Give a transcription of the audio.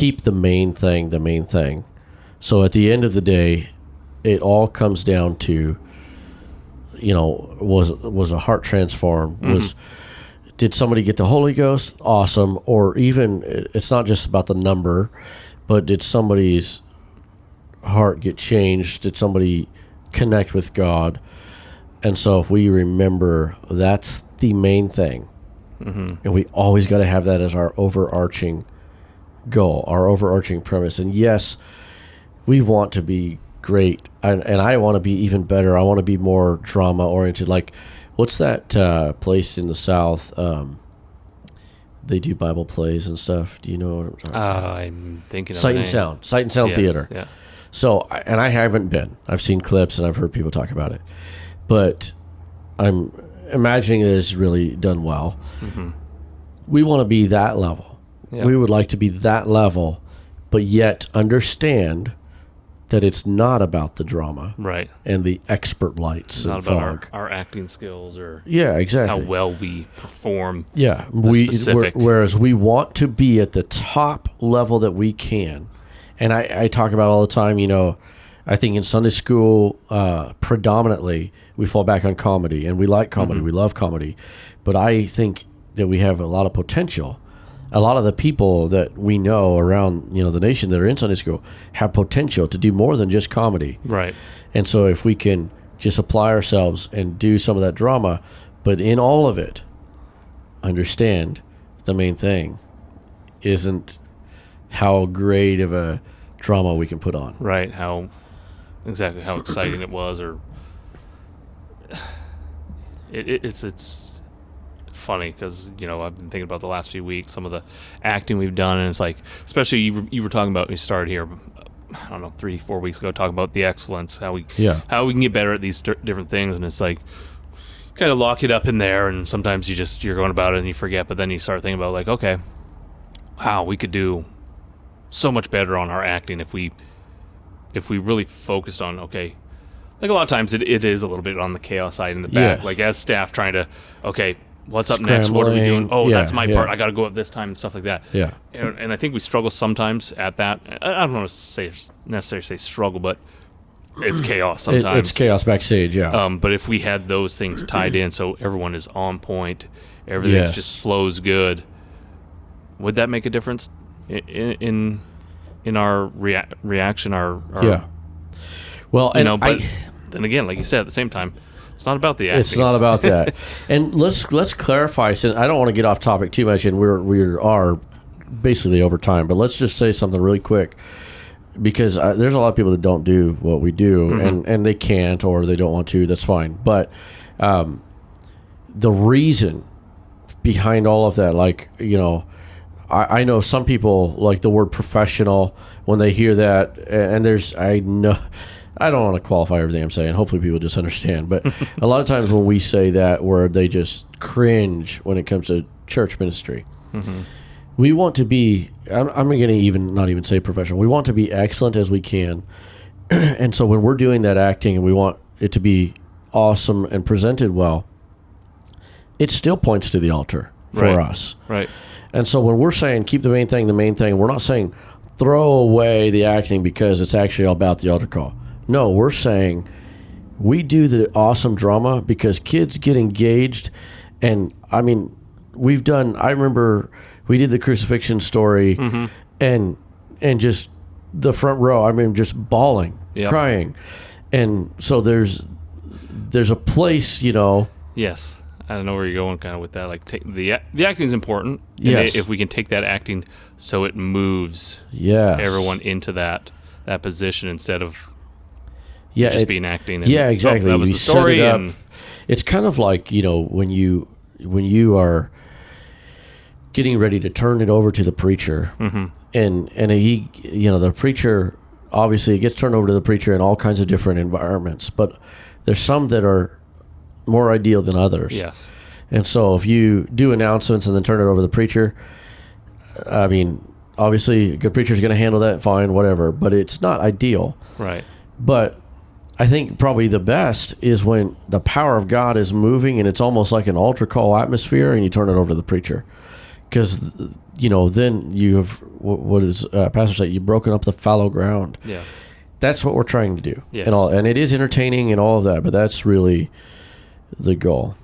keep the main thing. So at the end of the day, it all comes down to, was a heart transformed? Did somebody get the Holy Ghost? Awesome. Or even, it's not just about the number, but did somebody's heart get changed? Did somebody connect with God? And so if we remember, that's the main thing. And we always got to have that as our overarching goal, our overarching premise. And yes, we want to be great. And I want to be even better. I want to be more drama oriented. Like, what's that place in the South? They do Bible plays and stuff. Do you know what I'm talking about? I'm thinking of Sight and Sound yes, Theater. Yeah. So, and I haven't been. I've seen clips and I've heard people talk about it. But I'm imagining it is really done well. We want to be that level. Yep. We would like to be that level, but yet understand that it's not about the drama, right? And the expert lights it's not and about fog. Our acting skills or exactly how well we perform. Yeah, specific. Whereas we want to be at the top level that we can, and I talk about all the time. I think in Sunday school, predominantly we fall back on comedy, and we like comedy. We love comedy, but I think that we have a lot of potential. A lot of the people that we know around, the nation that are in Sunday school have potential to do more than just comedy. Right. And so if we can just apply ourselves and do some of that drama, but in all of it, understand the main thing isn't how great of a drama we can put on. Right. How exciting it was, or it's funny because I've been thinking about the last few weeks, some of the acting we've done, and it's like, especially you were talking about, we started here, I don't know, 3-4 weeks ago, talking about the excellence, how we can get better at these different things, and it's like kind of lock it up in there, and sometimes you're going about it and you forget, but then you start thinking about like, okay, wow, we could do so much better on our acting if we really focused on, okay, like a lot of times it is a little bit on the chaos side in the back, like as staff trying to, okay, what's up next? What are we doing? Oh, that's my part. I got to go up this time and stuff like that. Yeah. And I think we struggle sometimes at that. I don't want to necessarily say struggle, but it's chaos sometimes. It's chaos backstage, yeah. But if we had those things tied in so everyone is on point, everything just flows good, would that make a difference in our reaction? Our Well, and but then again, like you said, at the same time, it's not about the acting. It's not about that. And let's clarify. Since I don't want to get off topic too much, and we are basically over time, but let's just say something really quick, because there's a lot of people that don't do what we do, and they can't or they don't want to. That's fine. But the reason behind all of that, like I know some people like the word professional when they hear that, and I don't want to qualify everything I'm saying. Hopefully people just understand. But a lot of times when we say that word, they just cringe when it comes to church ministry. We want to be, I'm going to not even say professional. We want to be excellent as we can. And so when we're doing that acting and we want it to be awesome and presented well, it still points to the altar for us. Right. And so when we're saying keep the main thing, we're not saying throw away the acting because it's actually all about the altar call. No, we're saying we do the awesome drama because kids get engaged. And I mean, I remember we did the crucifixion story and just the front row, I mean, just bawling, crying. And so there's a place, Yes. I don't know where you're going kind of with that. Like the acting is important. Yes. If we can take that acting so it moves everyone into that position instead of just being acting. And, exactly. That was the story. Set it up. It's kind of like, when you are getting ready to turn it over to the preacher and he, the preacher, obviously it gets turned over to the preacher in all kinds of different environments, but there's some that are more ideal than others. Yes. And so if you do announcements and then turn it over to the preacher, I mean, obviously a good preacher is going to handle that fine, whatever, but it's not ideal. Right. But I think probably the best is when the power of God is moving and it's almost like an altar call atmosphere and you turn it over to the preacher. Because, then you have what is Pastor say? You've broken up the fallow ground. Yeah. That's what we're trying to do. Yes. And it is entertaining and all of that, but that's really the goal.